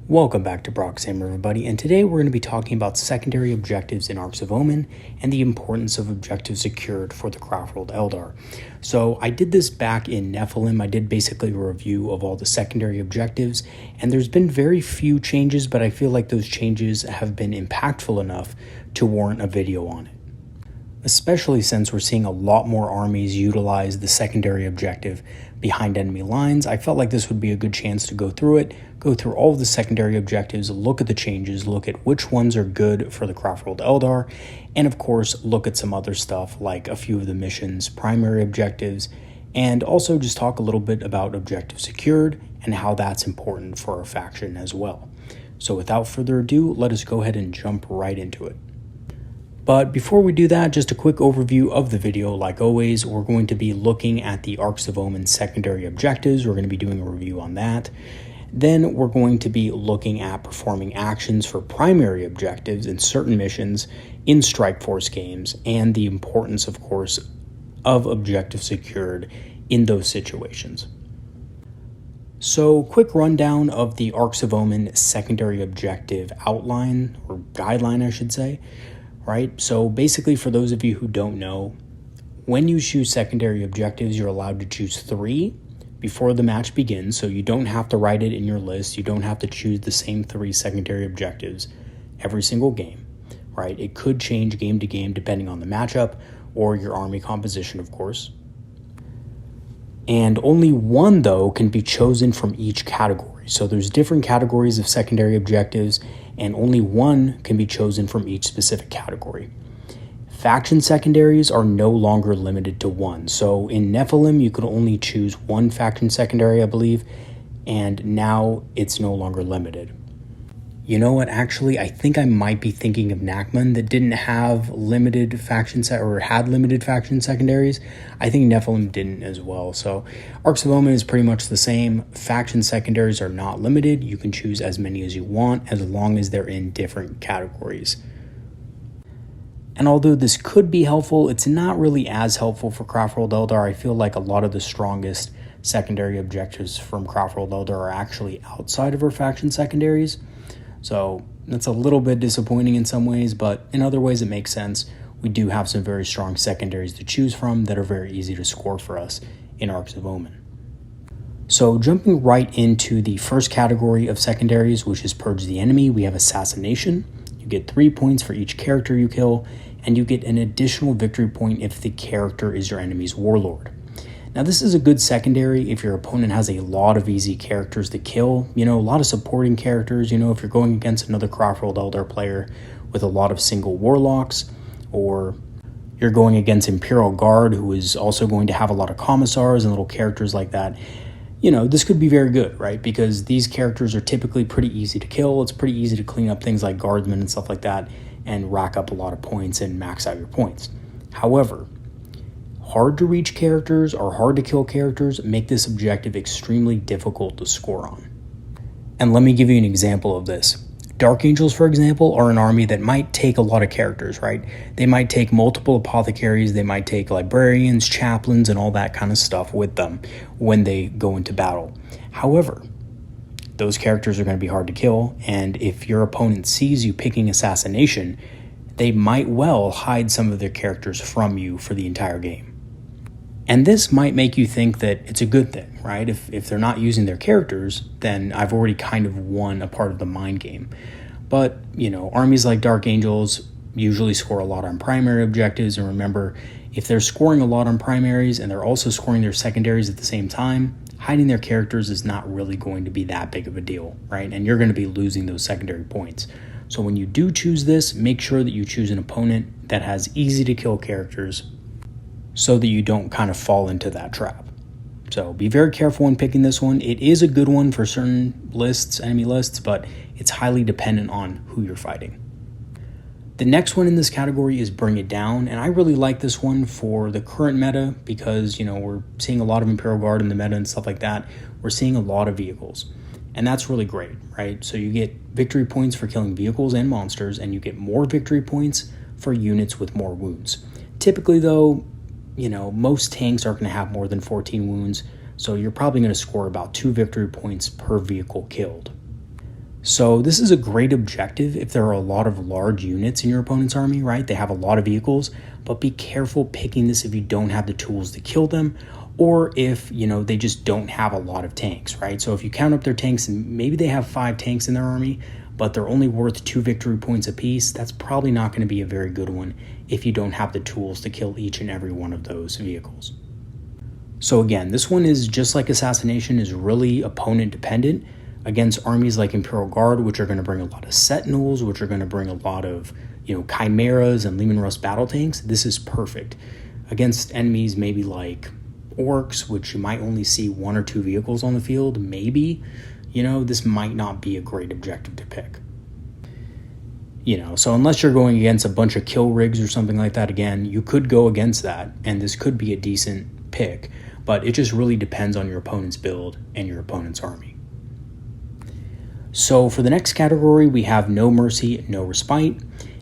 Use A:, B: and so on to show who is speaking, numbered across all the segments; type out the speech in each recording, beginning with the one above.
A: Welcome back to Broxham, everybody, and today we're going to be talking about secondary objectives in Arks of Omen and the importance of objectives secured for the Craftworld Eldar. So I did this back in Nephilim. I did basically a review of all the secondary objectives, and there's been very few changes, but I feel like those changes have been impactful enough to warrant a video on it. Especially since we're seeing a lot more armies utilize the secondary objective behind enemy lines, I felt like this would be a good chance to go through it, go through all of the secondary objectives, look at the changes, look at which ones are good for the Craftworld Eldar, and of course look at some other stuff like a few of the mission's primary objectives, and also just talk a little bit about objective secured and how that's important for our faction as well. So without further ado, let us go ahead and jump right into it. But before we do that, just a quick overview of the video. Like always, we're going to be looking at the Arks of Omen secondary objectives. We're going to be doing a review on that. Then we're going to be looking at performing actions for primary objectives in certain missions in Strike Force games and the importance, of course, of objective secured in those situations. So, quick rundown of the Arks of Omen secondary objective outline, or guideline, I should say. Right? So basically, for those of you who don't know, when you choose secondary objectives, you're allowed to choose 3 before the match begins. So you don't have to write it in your list. You don't have to choose the same 3 secondary objectives every single game, right? It could change game to game depending on the matchup or your army composition, of course. And only 1, though, can be chosen from each category. So there's different categories of secondary objectives, and only 1 can be chosen from each specific category. Faction secondaries are no longer limited to 1. So in Nephilim, you could only choose 1 faction secondary, I believe, and now it's no longer limited. You know what, actually, I think I might be thinking of Nachman that didn't have limited faction had limited faction secondaries. I think Nephilim didn't as well. So Arks of Omen is pretty much the same. Faction secondaries are not limited. You can choose as many as you want as long as they're in different categories. And although this could be helpful, it's not really as helpful for Craftworld Eldar. I feel like a lot of the strongest secondary objectives from Craftworld Eldar are actually outside of our faction secondaries. So that's a little bit disappointing in some ways, but in other ways it makes sense. We do have some very strong secondaries to choose from that are very easy to score for us in Arks of Omen. So jumping right into the first category of secondaries, which is Purge the Enemy, we have Assassination. You get 3 points for each character you kill, and you get an additional victory point if the character is your enemy's warlord. Now, this is a good secondary if your opponent has a lot of easy characters to kill, a lot of supporting characters, if you're going against another Craftworld Eldar player with a lot of single warlocks, or you're going against Imperial Guard, who is also going to have a lot of commissars and little characters like that. This could be very good, right? Because these characters are typically pretty easy to kill. It's pretty easy to clean up things like guardsmen and stuff like that and rack up a lot of points and max out your points. However, hard to reach characters or hard to kill characters make this objective extremely difficult to score on. And let me give you an example of this. Dark Angels, for example, are an army that might take a lot of characters, right? They might take multiple apothecaries, they might take librarians, chaplains, and all that kind of stuff with them when they go into battle. However, those characters are going to be hard to kill, and if your opponent sees you picking Assassination, they might well hide some of their characters from you for the entire game. And this might make you think that it's a good thing, right? If they're not using their characters, then I've already kind of won a part of the mind game. But, armies like Dark Angels usually score a lot on primary objectives. And remember, if they're scoring a lot on primaries and they're also scoring their secondaries at the same time, hiding their characters is not really going to be that big of a deal, right? And you're going to be losing those secondary points. So when you do choose this, make sure that you choose an opponent that has easy to kill characters so that you don't kind of fall into that trap. So be very careful when picking this one. It is a good one for certain lists, enemy lists, but it's highly dependent on who you're fighting. The next one in this category is Bring It Down, and I really like this one for the current meta because, we're seeing a lot of Imperial Guard in the meta and stuff like that. We're seeing a lot of vehicles, and that's really great, right? So you get victory points for killing vehicles and monsters, and you get more victory points for units with more wounds. Typically, though, most tanks aren't going to have more than 14 wounds, so you're probably going to score about 2 victory points per vehicle killed. So this is a great objective if there are a lot of large units in your opponent's army, right? They have a lot of vehicles, but be careful picking this if you don't have the tools to kill them, or if, they just don't have a lot of tanks, right? So if you count up their tanks and maybe they have 5 tanks in their army, but they're only worth 2 victory points apiece, that's probably not going to be a very good one if you don't have the tools to kill each and every one of those vehicles. So again, this one is just like Assassination, is really opponent dependent against armies like Imperial Guard, which are going to bring a lot of Sentinels, which are going to bring a lot of, Chimeras and Leman Russ battle tanks. This is perfect. Against enemies maybe like Orcs, which you might only see 1 or 2 vehicles on the field, maybe, this might not be a great objective to pick. So unless you're going against a bunch of kill rigs or something like that, again, you could go against that, and this could be a decent pick, but it just really depends on your opponent's build and your opponent's army. So for the next category, we have No Mercy, No Respite,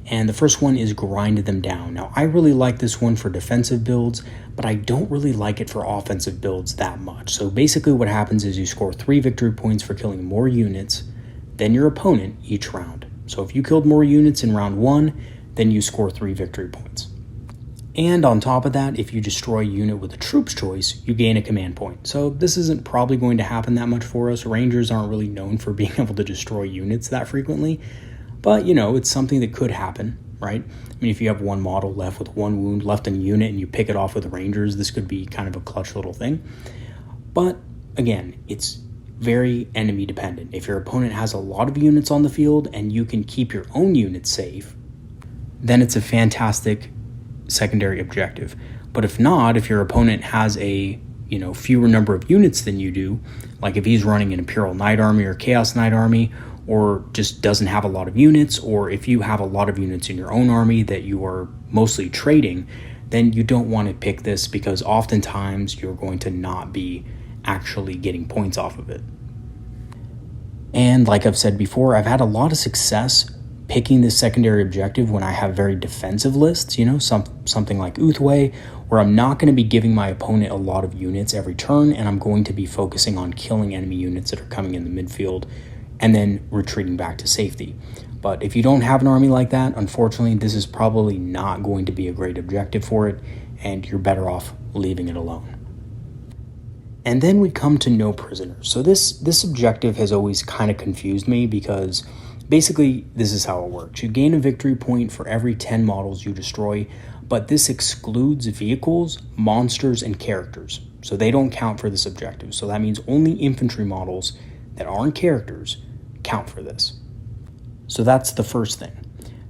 A: and the first one is Grind Them Down. Now, I really like this one for defensive builds, but I don't really like it for offensive builds that much. So basically what happens is you score 3 victory points for killing more units than your opponent each round. So if you killed more units in round 1, then you score 3 victory points. And on top of that, if you destroy a unit with a troops choice, you gain a command point. So this isn't probably going to happen that much for us. Rangers aren't really known for being able to destroy units that frequently, but it's something that could happen, right? I mean, if you have 1 model left with 1 wound left in a unit and you pick it off with the Rangers, this could be kind of a clutch little thing. But again, it's very enemy dependent. If your opponent has a lot of units on the field and you can keep your own units safe, then it's a fantastic secondary objective. But if not, if your opponent has a fewer number of units than you do, like if he's running an Imperial Knight Army or Chaos Knight Army, or just doesn't have a lot of units, or if you have a lot of units in your own army that you are mostly trading, then you don't want to pick this, because oftentimes you're going to not be actually getting points off of it. And like I've said before, I've had a lot of success picking this secondary objective when I have very defensive lists, something like Uthway, where I'm not going to be giving my opponent a lot of units every turn, and I'm going to be focusing on killing enemy units that are coming in the midfield and then retreating back to safety. But if you don't have an army like that, unfortunately, this is probably not going to be a great objective for it, and you're better off leaving it alone. And then we come to No Prisoners. So this objective has always kind of confused me, because basically, this is how it works. You gain a victory point for every 10 models you destroy, but this excludes vehicles, monsters, and characters. So they don't count for this objective. So that means only infantry models that aren't characters count for this. So that's the first thing.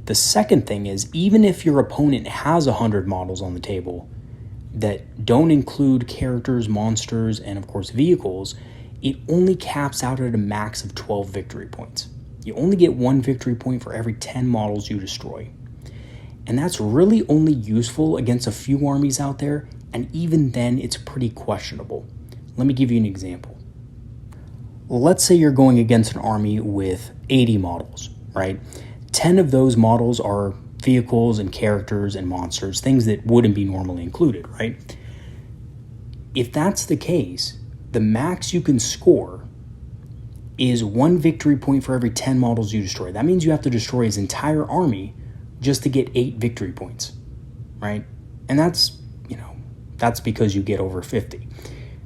A: The second thing is, even if your opponent has 100 models on the table that don't include characters, monsters, and of course vehicles, it only caps out at a max of 12 victory points. You only get 1 victory point for every 10 models you destroy. And that's really only useful against a few armies out there, and even then it's pretty questionable. Let me give you an example. Let's say you're going against an army with 80 models, right? 10 of those models are vehicles and characters and monsters, things that wouldn't be normally included, right? If that's the case, the max you can score is 1 victory point for every 10 models you destroy. That means you have to destroy his entire army just to get 8 victory points, right? And that's because you get over 50.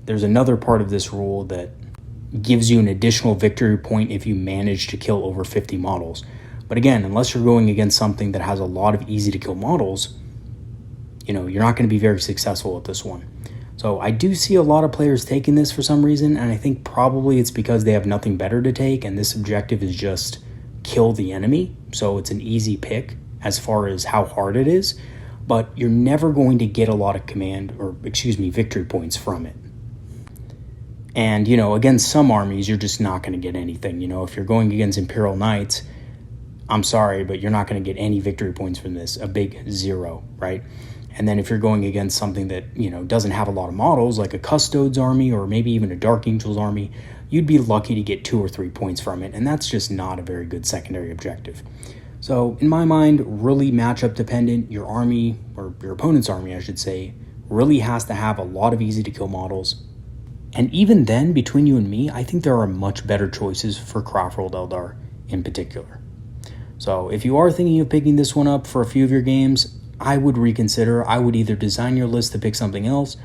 A: There's another part of this rule that gives you an additional victory point if you manage to kill over 50 models. But again, unless you're going against something that has a lot of easy to kill models, you're not going to be very successful at this one. So I do see a lot of players taking this for some reason, and I think probably it's because they have nothing better to take, and this objective is just kill the enemy. So it's an easy pick as far as how hard it is, but you're never going to get a lot of victory points from it. And, against some armies, you're just not going to get anything. If you're going against Imperial Knights, I'm sorry, but you're not going to get any victory points from this, a big 0, right? And then if you're going against something that, doesn't have a lot of models, like a Custodes army or maybe even a Dark Angels army, you'd be lucky to get 2 or 3 points from it, and that's just not a very good secondary objective. So in my mind, really matchup dependent. Your army, or your opponent's army, I should say, really has to have a lot of easy to kill models. And even then, between you and me, I think there are much better choices for Craftworld Eldar. in particular. So if you are thinking of picking this one up for a few of your games, I would reconsider. I would either design your list to pick something else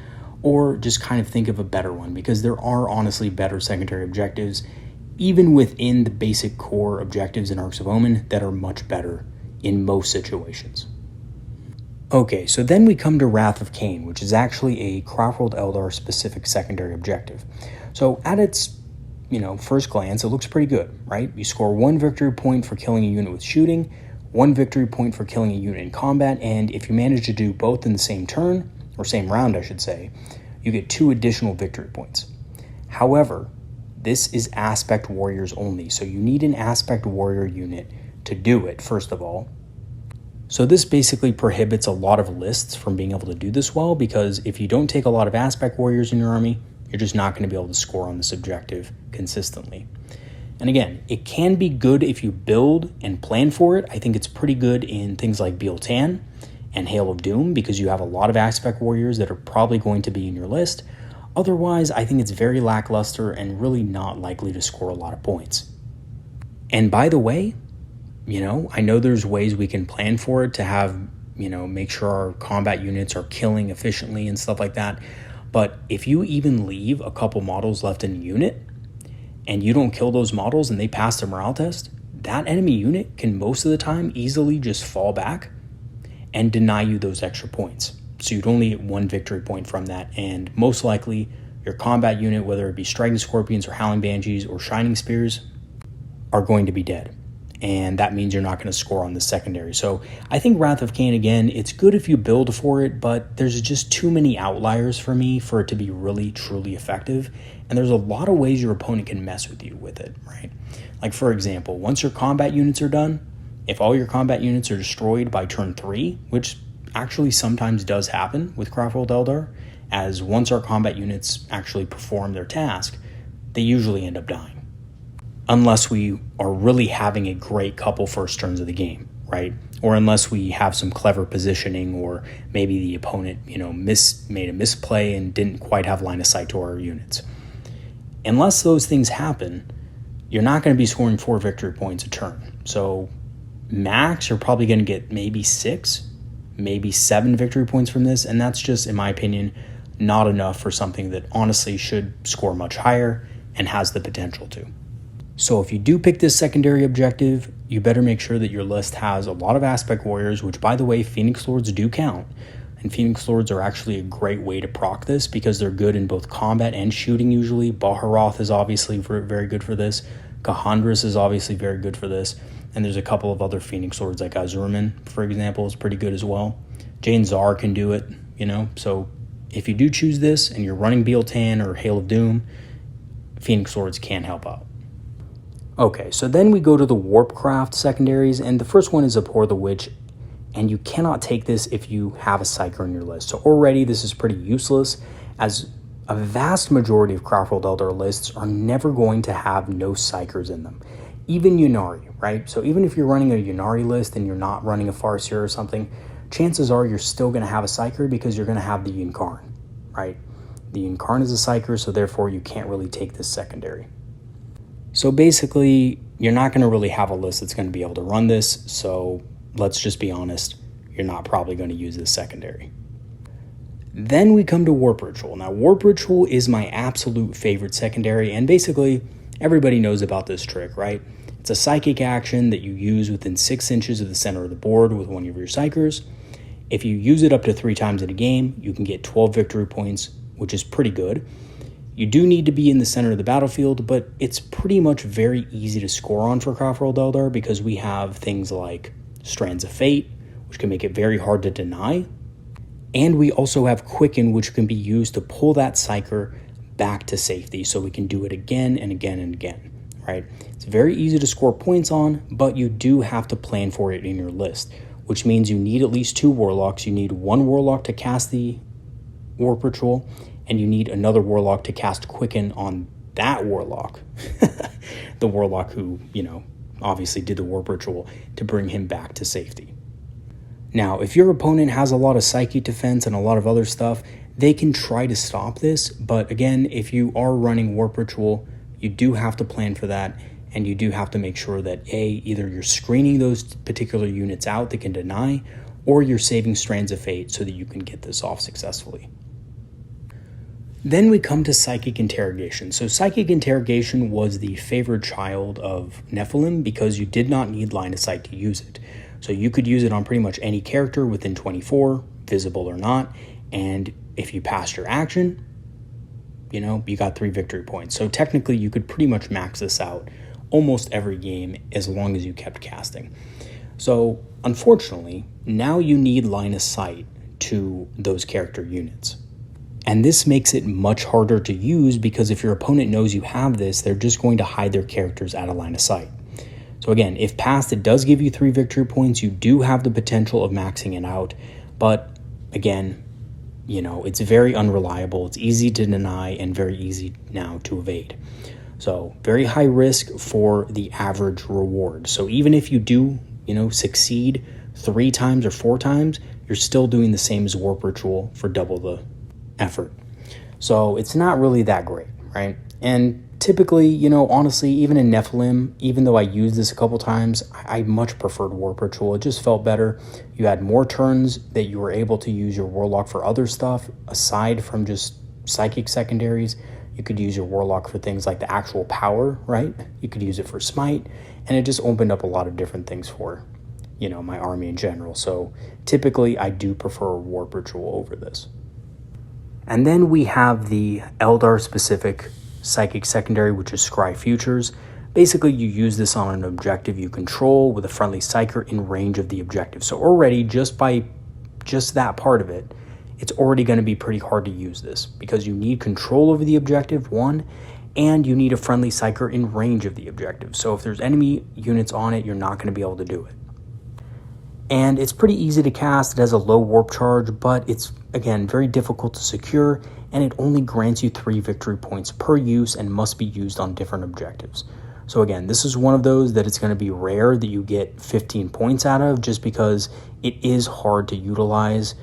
A: or just kind of think of a better one, because there are honestly better secondary objectives, even within the basic core objectives in Arks of Omen, that are much better in most situations. Okay, so then we come to Wrath of Cain, which is actually a Craftworld Eldar specific secondary objective. So at its first glance, it looks pretty good, right? You score 1 victory point for killing a unit with shooting, 1 victory point for killing a unit in combat, and if you manage to do both in the same turn, or same round I should say, you get 2 additional victory points. However, this is Aspect Warriors only, so you need an Aspect Warrior unit to do it, first of all. So this basically prohibits a lot of lists from being able to do this well, because if you don't take a lot of Aspect Warriors in your army, you're just not going to be able to score on this objective consistently. And again, it can be good if you build and plan for it. I think it's pretty good in things like Biel-Tan and Hail of Doom, because you have a lot of Aspect Warriors that are probably going to be in your list. Otherwise, I think it's very lackluster and really not likely to score a lot of points. And by the way, I know there's ways we can plan for it to have, make sure our combat units are killing efficiently and stuff like that. But if you even leave a couple models left in a unit and you don't kill those models and they pass the morale test, that enemy unit can most of the time easily just fall back and deny you those extra points. So you'd only get 1 victory point from that, and most likely your combat unit, whether it be Striking Scorpions or Howling Banshees or Shining Spears, are going to be dead. And that means you're not going to score on the secondary. So I think Wrath of Cain, again, it's good if you build for it, but there's just too many outliers for me for it to be really, truly effective. And there's a lot of ways your opponent can mess with you with it, right? Like, for example, once your combat units are done, if all your combat units are destroyed by turn 3, which actually sometimes does happen with Craftworld Eldar, as once our combat units actually perform their task, they usually end up dying. Unless we are really having a great couple first turns of the game, right? Or unless we have some clever positioning, or maybe the opponent, made a misplay and didn't quite have line of sight to our units. Unless those things happen, you're not going to be scoring 4 victory points a turn. So max, you're probably going to get maybe 6, maybe 7 victory points from this, and that's just, in my opinion, not enough for something that honestly should score much higher and has the potential to. So if you do pick this secondary objective, you better make sure that your list has a lot of Aspect Warriors, which, by the way, Phoenix Lords do count. And Phoenix Lords are actually a great way to proc this, because they're good in both combat and shooting usually. Baharoth is obviously very good for this. Kahandras is obviously very good for this. And there's a couple of other Phoenix Lords, like Azurman, for example, is pretty good as well. Jane Zar can do it, So if you do choose this and you're running Biel-Tan or Hail of Doom, Phoenix Lords can help out. Okay, so then we go to the Warpcraft secondaries, and the first one is Abhor the Witch, and you cannot take this if you have a psyker in your list. So already this is pretty useless, as a vast majority of Craftworld Eldar lists are never going to have no psykers in them. Even Ynnari, right? So even if you're running a Ynnari list and you're not running a Farseer or something, chances are you're still going to have a psyker, because you're going to have the Yncarne, right? The Yncarne is a psyker, so therefore you can't really take this secondary. So basically, you're not going to really have a list that's going to be able to run this, so let's just be honest, you're not probably going to use this secondary. Then we come to Warp Ritual. Now, Warp Ritual is my absolute favorite secondary, and basically, everybody knows about this trick, right? It's a psychic action that you use within 6 inches of the center of the board with one of your psykers. If you use it up to 3 times in a game, you can get 12 victory points, which is pretty good. You do need to be in the center of the battlefield, but it's pretty much very easy to score on for Craftworld Eldar, because we have things like Strands of Fate, which can make it very hard to deny. And we also have Quicken, which can be used to pull that psyker back to safety, so we can do it again and again and again, right? It's very easy to score points on, but you do have to plan for it in your list, which means you need at least 2 Warlocks. You need 1 Warlock to cast the Warp Ritual, and you need another Warlock to cast Quicken on that Warlock. The Warlock who, obviously did the Warp Ritual, to bring him back to safety. Now, if your opponent has a lot of Psychic defense and a lot of other stuff, they can try to stop this, but again, if you are running Warp Ritual, you do have to plan for that, and you do have to make sure that either you're screening those particular units out that can deny, or you're saving strands of fate so that you can get this off successfully. Then we come to psychic interrogation. So psychic interrogation was the favored child of Nephilim because you did not need line of sight to use it. So you could use it on pretty much any character within 24, visible or not, and if you passed your action, you got 3 victory points. So technically you could pretty much max this out almost every game as long as you kept casting. So unfortunately, now you need line of sight to those character units. And this makes it much harder to use because if your opponent knows you have this, they're just going to hide their characters out of line of sight. So again, if passed, it does give you 3 victory points. You do have the potential of maxing it out, but again, it's very unreliable. It's easy to deny and very easy now to evade. So very high risk for the average reward. So even if you do, succeed 3 times or 4 times, you're still doing the same as Warp Ritual for double the effort. So it's not really that great, right? And typically, honestly, even in Nephilim, even though I used this a couple times, I much preferred Warp Ritual. It just felt better. You had more turns that you were able to use your Warlock for other stuff aside from just psychic secondaries. You could use your Warlock for things like the actual power, right? You could use it for Smite, and it just opened up a lot of different things for, my army in general. So typically, I do prefer Warp Ritual over this. And then we have the Eldar specific psychic secondary, which is Scry Futures. Basically, you use this on an objective you control with a friendly psyker in range of the objective. So already, just by that part of it, it's already going to be pretty hard to use this because you need control over the objective, 1, and you need a friendly psyker in range of the objective. So if there's enemy units on it, you're not going to be able to do it. And it's pretty easy to cast. It has a low warp charge, but it's, again, very difficult to secure, and it only grants you 3 victory points per use and must be used on different objectives. So again, this is one of those that it's going to be rare that you get 15 points out of just because it is hard to utilize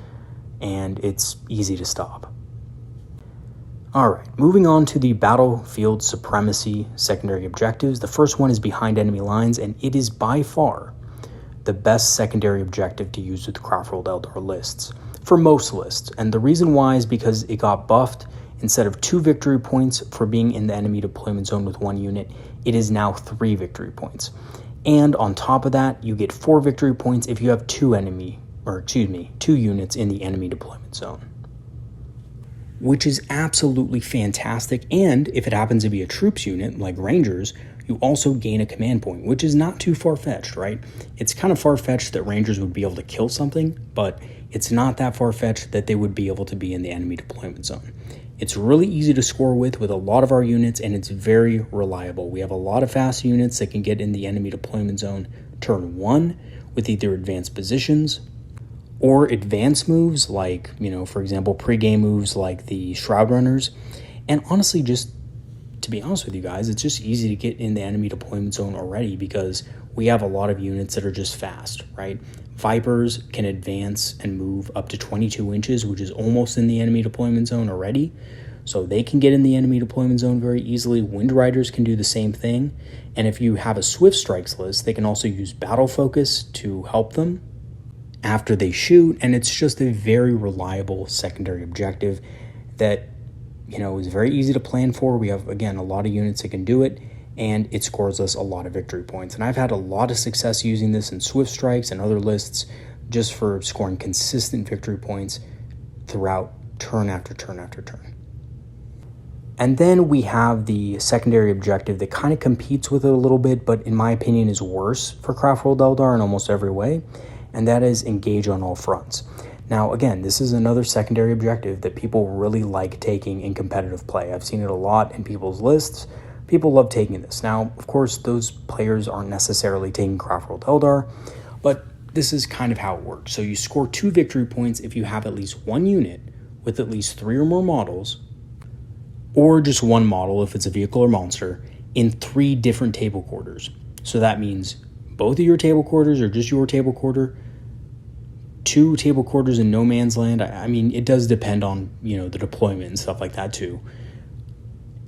A: and it's easy to stop. Alright, moving on to the Battlefield Supremacy secondary objectives. The first one is behind enemy lines, and it is by far the best secondary objective to use with Craftworld Eldar lists, for most lists. And the reason why is because it got buffed. Instead of 2 victory points for being in the enemy deployment zone with 1 unit, it is now 3 victory points. And on top of that, you get 4 victory points if you have 2 units in the enemy deployment zone, which is absolutely fantastic. And if it happens to be a troops unit like Rangers, you also gain a command point, which is not too far-fetched, right? It's kind of far-fetched that Rangers would be able to kill something, but it's not that far-fetched that they would be able to be in the enemy deployment zone. It's really easy to score with a lot of our units, and it's very reliable. We have a lot of fast units that can get in the enemy deployment zone turn 1 with either advanced positions or advanced moves like, for example, pre-game moves like the Shroud Runners. And honestly, just to be honest with you guys, it's just easy to get in the enemy deployment zone already because we have a lot of units that are just fast, right? Vipers can advance and move up to 22 inches, which is almost in the enemy deployment zone already. So they can get in the enemy deployment zone very easily. Wind Riders can do the same thing. And if you have a Swift Strikes list, they can also use Battle Focus to help them after they shoot. And it's just a very reliable secondary objective that is very easy to plan for. We have, again, a lot of units that can do it, and it scores us a lot of victory points. And I've had a lot of success using this in Swift Strikes and other lists just for scoring consistent victory points throughout turn after turn after turn. And then we have the secondary objective that kind of competes with it a little bit, but in my opinion is worse for Craftworld Eldar in almost every way, and that is engage on all fronts. Now, again, this is another secondary objective that people really like taking in competitive play. I've seen it a lot in people's lists. People love taking this. Now, of course, those players aren't necessarily taking Craftworld Eldar, but this is kind of how it works. So you score 2 victory points if you have at least 1 unit with at least 3 or more models, or just 1 model if it's a vehicle or monster, in 3 different table quarters. So that means both of your table quarters or just your table quarter, 2 table quarters in no man's land. I mean, it does depend on, the deployment and stuff like that too.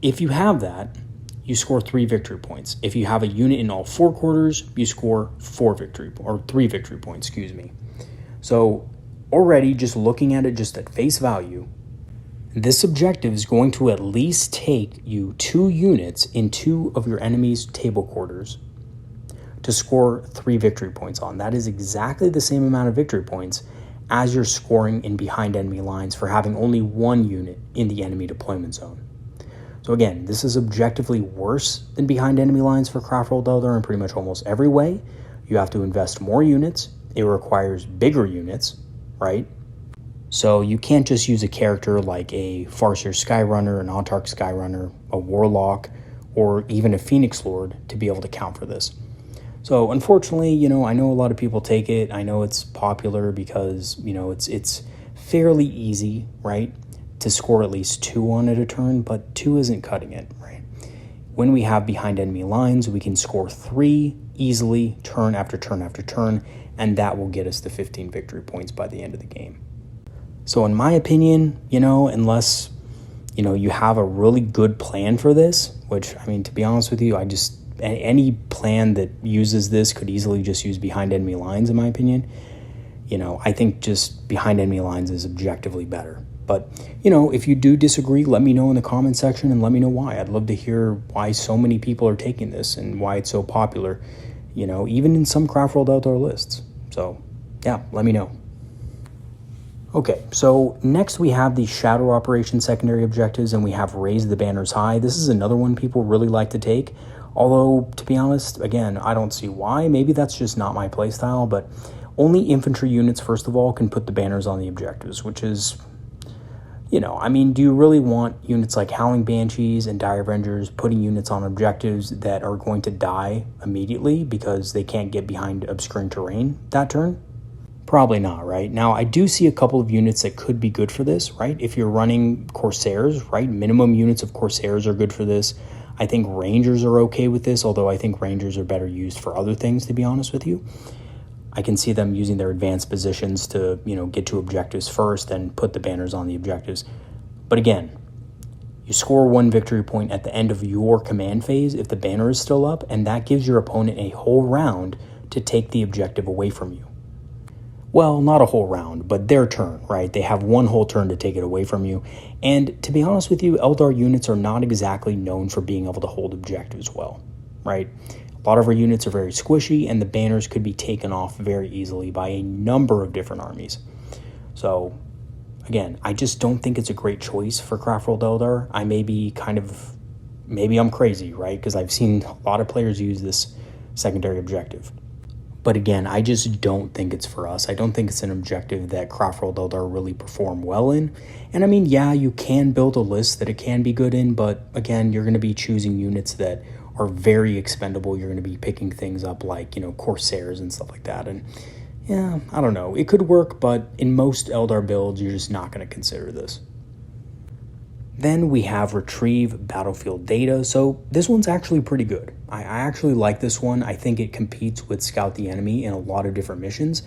A: If you have that, you score 3 victory points. If you have a unit in all 4 quarters, you score 3 victory points, So already just looking at it just at face value, this objective is going to at least take you 2 units in 2 of your enemy's table quarters to score 3 victory points on. That is exactly the same amount of victory points as you're scoring in behind enemy lines for having only 1 unit in the enemy deployment zone. So again, this is objectively worse than behind enemy lines for Craftworld Eldar in pretty much almost every way. You have to invest more units. It requires bigger units, right? So you can't just use a character like a Farseer Skyrunner, an Autarch Skyrunner, a Warlock, or even a Phoenix Lord to be able to count for this. So unfortunately, I know a lot of people take it. I know it's popular because, it's fairly easy, right, to score at least 2 on it a turn, but 2 isn't cutting it, right? When we have behind enemy lines, we can score 3 easily, turn after turn after turn, and that will get us to 15 victory points by the end of the game. So in my opinion, unless, you have a really good plan for this, which, to be honest with you, any plan that uses this could easily just use behind enemy lines, in my opinion. I think just behind enemy lines is objectively better. But, if you do disagree, let me know in the comment section and let me know why. I'd love to hear why so many people are taking this and why it's so popular, even in some Craftworld Eldar lists. So, yeah, let me know. Okay, so next we have the Shadow Operation secondary objectives, and we have Raise the Banners High. This is another one people really like to take, although, to be honest, again, I don't see why. Maybe that's just not my playstyle, but only infantry units, first of all, can put the banners on the objectives, which is... do you really want units like Howling Banshees and Dire Avengers putting units on objectives that are going to die immediately because they can't get behind obscuring terrain that turn? Probably not, right? Now, I do see a couple of units that could be good for this, right? If you're running Corsairs, right? Minimum units of Corsairs are good for this. I think Rangers are okay with this, although I think Rangers are better used for other things, to be honest with you. I can see them using their advanced positions to, get to objectives first and put the banners on the objectives. But again, you score 1 victory point at the end of your command phase if the banner is still up, and that gives your opponent a whole round to take the objective away from you. Well, not a whole round, but their turn, right? They have 1 whole turn to take it away from you. And to be honest with you, Eldar units are not exactly known for being able to hold objectives well, right? A lot of our units are very squishy, and the banners could be taken off very easily by a number of different armies. So, again, I just don't think it's a great choice for Craftworld Eldar. Maybe I'm crazy, right? Because I've seen a lot of players use this secondary objective. But again, I just don't think it's for us. I don't think it's an objective that Craftworld Eldar really perform well in. And yeah, you can build a list that it can be good in, but again, you're going to be choosing units that are very expendable. You're going to be picking things up like, Corsairs and stuff like that. And yeah, I don't know. It could work, but in most Eldar builds, you're just not going to consider this. Then we have Retrieve Battlefield Data. So this one's actually pretty good. I actually like this one. I think it competes with Scout the Enemy in a lot of different missions.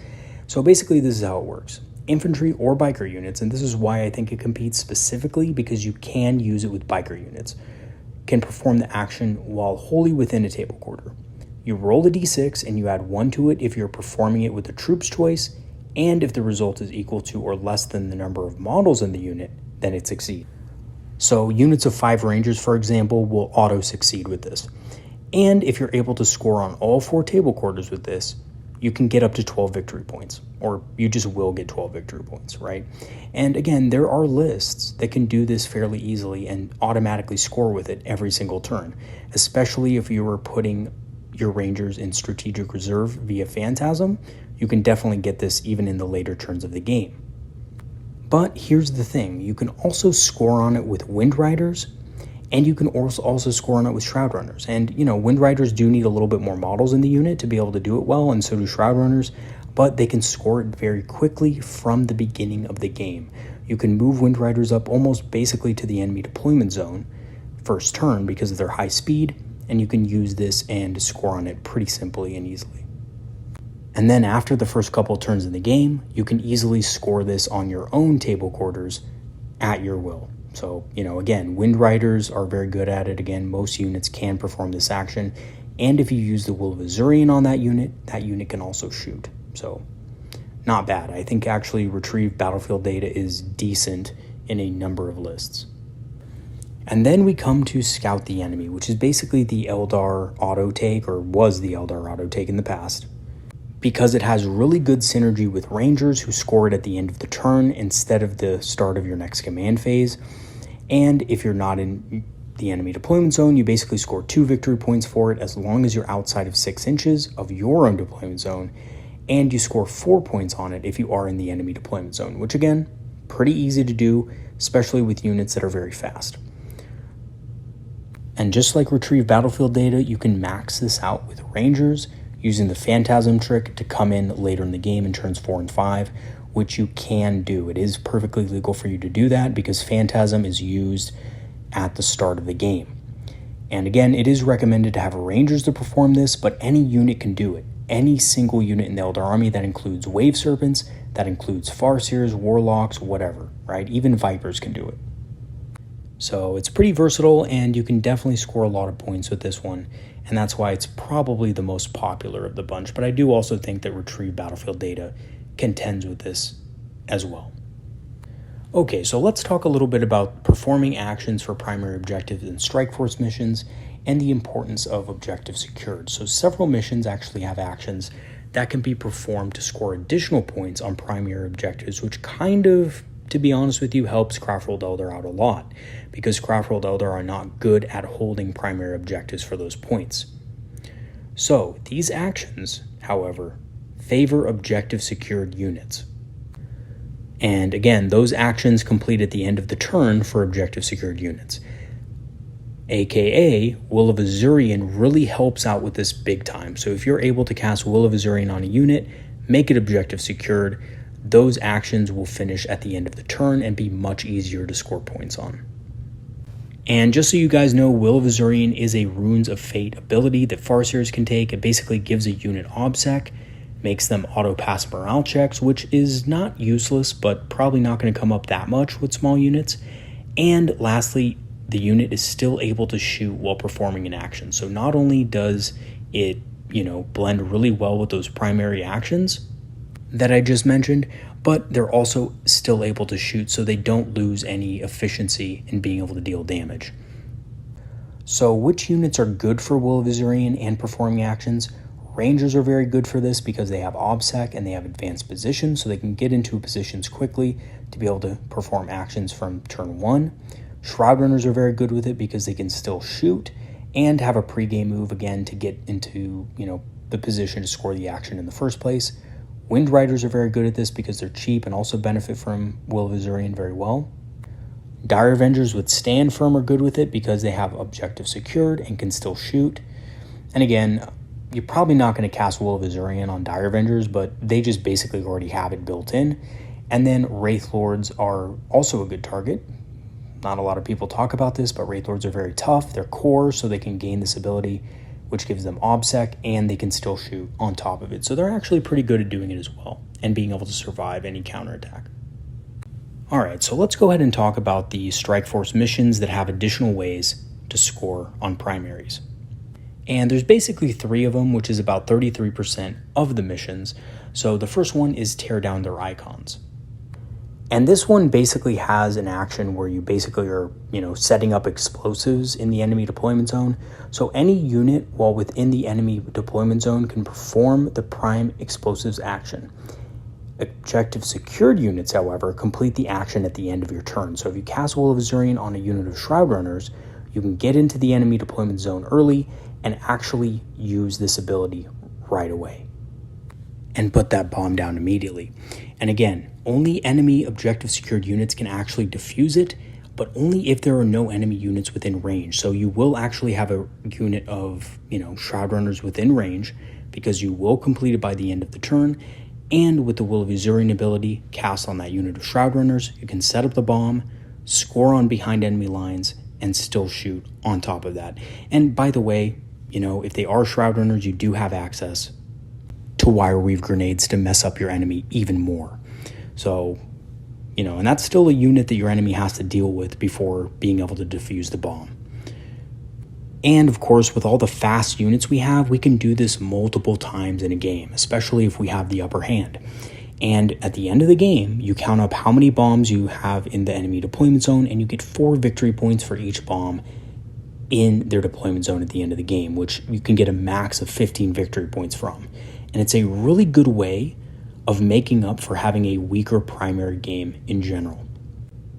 A: So basically, this is how it works. Infantry or biker units, and this is why I think it competes specifically, because you can use it with biker units, can perform the action while wholly within a table quarter. You roll a d6 and you add 1 to it if you're performing it with the troop's choice, and if the result is equal to or less than the number of models in the unit, then it succeeds. So units of 5 Rangers, for example, will auto-succeed with this. And if you're able to score on all 4 table quarters with this, you can get up to 12 victory points, or you just will get 12 victory points, right? And again, there are lists that can do this fairly easily and automatically score with it every single turn, especially if you were putting your Rangers in strategic reserve via Phantasm. You can definitely get this even in the later turns of the game. But here's the thing, you can also score on it with Wind Riders, and you can also score on it with Shroud Runners. And, Wind Riders do need a little bit more models in the unit to be able to do it well, and so do Shroud Runners, but they can score it very quickly from the beginning of the game. You can move Wind Riders up almost basically to the enemy deployment zone first turn because of their high speed, and you can use this and score on it pretty simply and easily. And then after the first couple turns in the game, you can easily score this on your own table quarters at your will. So, again, Wind Riders are very good at it. Again, most units can perform this action. And if you use the Will of Azurian on that unit can also shoot. So, not bad. I think actually Retrieve Battlefield Data is decent in a number of lists. And then we come to Scout the Enemy, which is basically the Eldar auto take, or was the Eldar auto take in the past, because it has really good synergy with Rangers who score it at the end of the turn instead of the start of your next command phase. And if you're not in the enemy deployment zone, you basically score 2 victory points for it as long as you're outside of 6 inches of your own deployment zone, and you score 4 points on it if you are in the enemy deployment zone, which again, pretty easy to do, especially with units that are very fast. And just like Retrieve Battlefield Data, you can max this out with Rangers using the Phantasm trick to come in later in the game in turns 4 and 5, which you can do. It is perfectly legal for you to do that because Phantasm is used at the start of the game. And again, it is recommended to have Rangers to perform this, but any unit can do it. Any single unit in the Eldar army that includes Wave Serpents, that includes Farseers, Warlocks, whatever, right? Even Vipers can do it. So it's pretty versatile, and you can definitely score a lot of points with this one, and that's why it's probably the most popular of the bunch. But I do also think that Retrieve Battlefield Data contends with this as well. Okay, so let's talk a little bit about performing actions for primary objectives in Strike Force missions and the importance of objectives secured. So several missions actually have actions that can be performed to score additional points on primary objectives, which kind of, to be honest with you, helps Craftworld Eldar out a lot, because Craftworld Eldar are not good at holding primary objectives for those points. So these actions, however, favor objective secured units. And again, those actions complete at the end of the turn for objective secured units. AKA, Will of Azurian really helps out with this big time. So if you're able to cast Will of Azurian on a unit, make it objective secured, those actions will finish at the end of the turn and be much easier to score points on. And just so you guys know, Will of Azurian is a Runes of Fate ability that Farseers can take. It basically gives a unit OBSEC, makes them auto-pass morale checks, which is not useless, but probably not going to come up that much with small units. And lastly, the unit is still able to shoot while performing an action. So not only does it, blend really well with those primary actions that I just mentioned, but they're also still able to shoot, so they don't lose any efficiency in being able to deal damage. So which units are good for Will of Azurian and performing actions? Rangers are very good for this because they have OBSEC and they have advanced positions, so they can get into positions quickly to be able to perform actions from turn 1. Shroud Runners are very good with it because they can still shoot and have a pregame move again to get into, the position to score the action in the first place. Wind Riders are very good at this because they're cheap and also benefit from Will of Azurian very well. Dire Avengers with Stand Firm are good with it because they have objective secured and can still shoot. And again, you're probably not going to cast Will of Azurian on Dire Avengers, but they just basically already have it built in. And then Wraith Lords are also a good target. Not a lot of people talk about this, but Wraith Lords are very tough. They're core, so they can gain this ability, which gives them OBSEC, and they can still shoot on top of it. So they're actually pretty good at doing it as well, and being able to survive any counterattack. Alright, so let's go ahead and talk about the Strike Force missions that have additional ways to score on primaries. And there's basically 3 of them, which is about 33% of the missions. So the first one is Tear Down Their Icons. And this one basically has an action where you basically are, setting up explosives in the enemy deployment zone. So any unit while within the enemy deployment zone can perform the prime explosives action. Objective secured units, however, complete the action at the end of your turn. So if you cast Will of Azurian on a unit of Shroud Runners, you can get into the enemy deployment zone early and actually use this ability right away and put that bomb down immediately. And again, only enemy objective secured units can actually defuse it, but only if there are no enemy units within range. So you will actually have a unit of, Shroud Runners within range, because you will complete it by the end of the turn. And with the Will of Azurian ability cast on that unit of Shroud Runners, you can set up the bomb, score on behind enemy lines, and still shoot on top of that. And by the way, if they are Shroud Runners, you do have access to wire weave grenades to mess up your enemy even more. So, and that's still a unit that your enemy has to deal with before being able to defuse the bomb. And of course, with all the fast units we have, we can do this multiple times in a game, especially if we have the upper hand. And at the end of the game, you count up how many bombs you have in the enemy deployment zone, and you get 4 victory points for each bomb in their deployment zone at the end of the game, which you can get a max of 15 victory points from. And it's a really good way of making up for having a weaker primary game in general.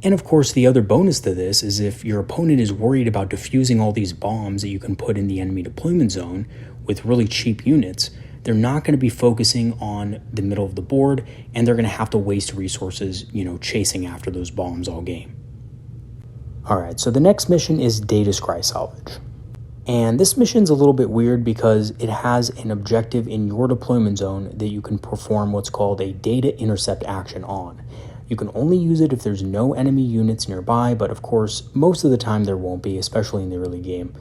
A: And of course, the other bonus to this is if your opponent is worried about defusing all these bombs that you can put in the enemy deployment zone with really cheap units, they're not going to be focusing on the middle of the board, and they're going to have to waste resources, chasing after those bombs all game. All right, so the next mission is Data Scry Salvage. And this mission's a little bit weird because it has an objective in your deployment zone that you can perform what's called a data intercept action on. You can only use it if there's no enemy units nearby, but of course, most of the time there won't be, especially in the early game.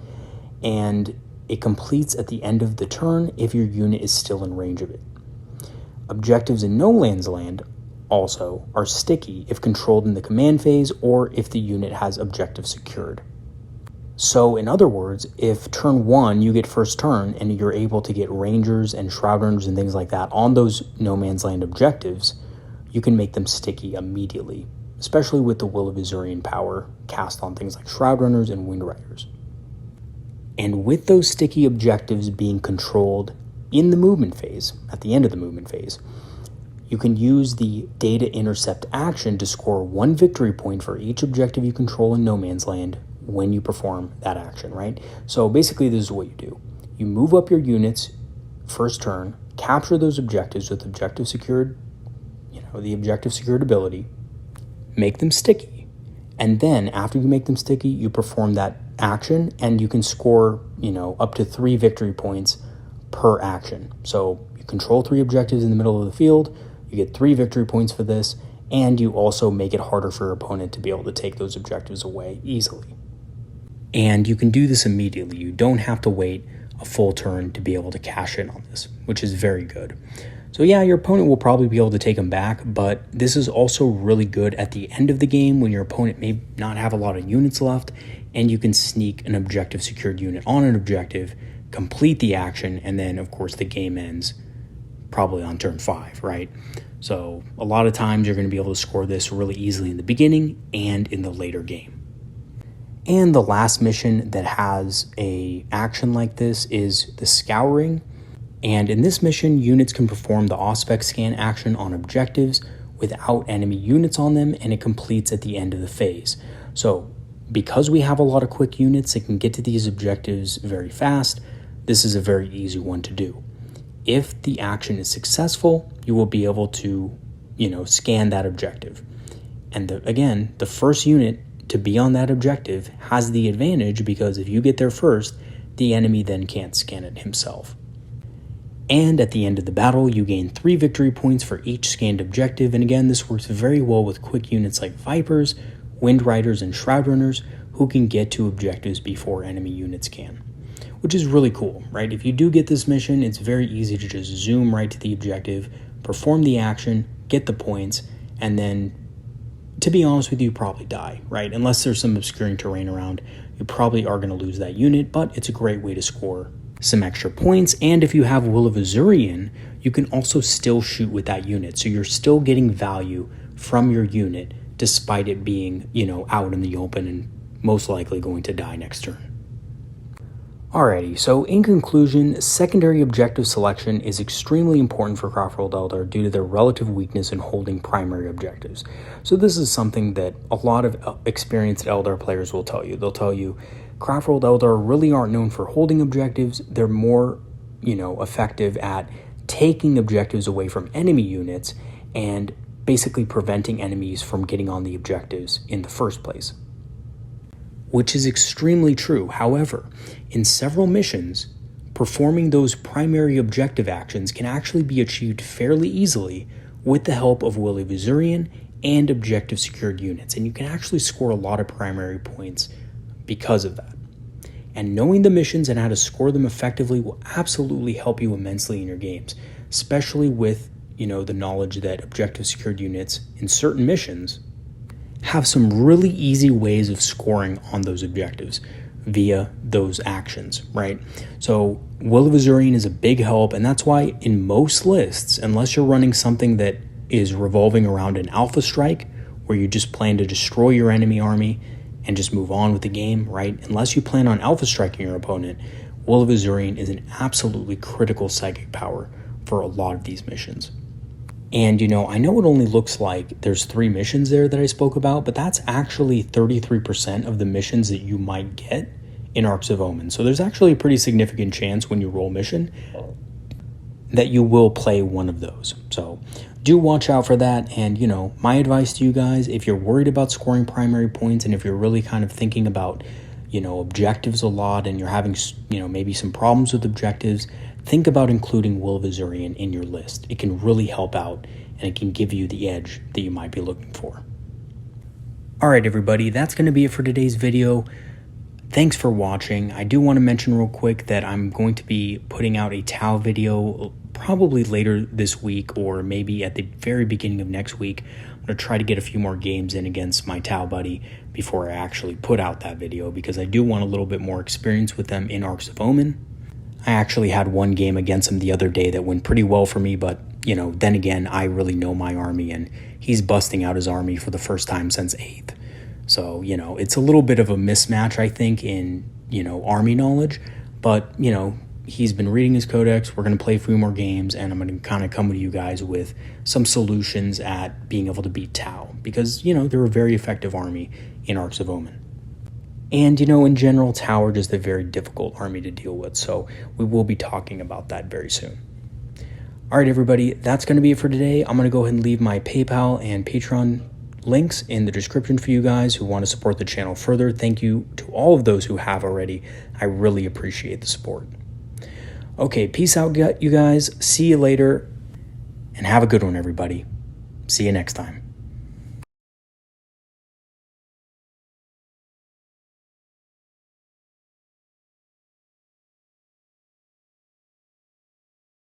A: And it completes at the end of the turn if your unit is still in range of it. Objectives in No Man's Land also are sticky if controlled in the command phase or if the unit has objectives secured. So in other words, if turn 1 you get first turn and you're able to get Rangers and Shroud Runners and things like that on those No Man's Land objectives, you can make them sticky immediately, especially with the Will of Azurian power cast on things like Shroud Runners and Wind Riders. And with those sticky objectives being controlled in the movement phase, at the end of the movement phase, you can use the data intercept action to score 1 victory point for each objective you control in No Man's Land when you perform that action, right? So basically this is what you do. You move up your units first turn, capture those objectives with objective secured, the objective secured ability, make them sticky, and then after you make them sticky, you perform that action and you can score, up to 3 victory points per action. So you control 3 objectives in the middle of the field, you get 3 victory points for this, and you also make it harder for your opponent to be able to take those objectives away easily. And you can do this immediately. You don't have to wait a full turn to be able to cash in on this, which is very good. So yeah, your opponent will probably be able to take them back, but this is also really good at the end of the game when your opponent may not have a lot of units left, and you can sneak an objective secured unit on an objective, complete the action, and then of course the game ends probably on turn 5, right? So a lot of times you're going to be able to score this really easily in the beginning and in the later game. And the last mission that has a action like this is the Scouring. And in this mission, units can perform the Auspex scan action on objectives without enemy units on them, and it completes at the end of the phase. So because we have a lot of quick units that can get to these objectives very fast, this is a very easy one to do. If the action is successful, you will be able to, scan that objective. And again, the first unit to be on that objective has the advantage because if you get there first, the enemy then can't scan it himself. And at the end of the battle, you gain 3 victory points for each scanned objective, and again, this works very well with quick units like Vipers, Wind Riders, and Shroud Runners, who can get to objectives before enemy units can. Which is really cool, right? If you do get this mission, it's very easy to just zoom right to the objective, perform the action, get the points, and then, to be honest with you, probably die, right? Unless there's some obscuring terrain around, you probably are going to lose that unit, but it's a great way to score some extra points. And if you have Will of Azurian, you can also still shoot with that unit. So you're still getting value from your unit despite it being, out in the open and most likely going to die next turn. Alrighty, so in conclusion, secondary objective selection is extremely important for Craftworld Eldar due to their relative weakness in holding primary objectives. So this is something that a lot of experienced Eldar players will tell you. They'll tell you, Craftworld Eldar really aren't known for holding objectives. They're more, effective at taking objectives away from enemy units and basically preventing enemies from getting on the objectives in the first place. Which is extremely true. However, in several missions, performing those primary objective actions can actually be achieved fairly easily with the help of Will of Azurian and objective secured units, and you can actually score a lot of primary points because of that. And knowing the missions and how to score them effectively will absolutely help you immensely in your games, especially with, the knowledge that objective secured units in certain missions have some really easy ways of scoring on those objectives via those actions, right? So Will of Azurian is a big help, and that's why in most lists, unless you're running something that is revolving around an alpha strike, where you just plan to destroy your enemy army and just move on with the game, right? Unless you plan on alpha striking your opponent, Will of Azurian is an absolutely critical psychic power for a lot of these missions. And I know it only looks like there's 3 missions there that I spoke about, but that's actually 33% of the missions that you might get in Arks of Omen. So there's actually a pretty significant chance when you roll mission that you will play one of those. So do watch out for that. And my advice to you guys, if you're worried about scoring primary points, and if you're really kind of thinking about objectives a lot, and you're having maybe some problems with objectives, think about including Will of Azurian in your list. It can really help out, and it can give you the edge that you might be looking for. All right, everybody, that's going to be it for today's video. Thanks for watching. I do want to mention real quick that I'm going to be putting out a Tau video probably later this week, or maybe at the very beginning of next week. I'm going to try to get a few more games in against my Tau buddy before I actually put out that video, because I do want a little bit more experience with them in Arks of Omen. I actually had one game against him the other day that went pretty well for me, but then again, I really know my army, and he's busting out his army for the first time since 8th. So, it's a little bit of a mismatch, I think, in, army knowledge, but, he's been reading his codex. We're going to play a few more games, and I'm going to kind of come to you guys with some solutions at being able to beat Tau, because, they're a very effective army in Arks of Omen. And, in general, Tau are just a very difficult army to deal with, so we will be talking about that very soon. All right, everybody, that's going to be it for today. I'm going to go ahead and leave my PayPal and Patreon links in the description for you guys who want to support the channel further. Thank you to all of those who have already. I really appreciate the support. Okay, peace out, you guys. See you later, and have a good one, everybody. See you next time.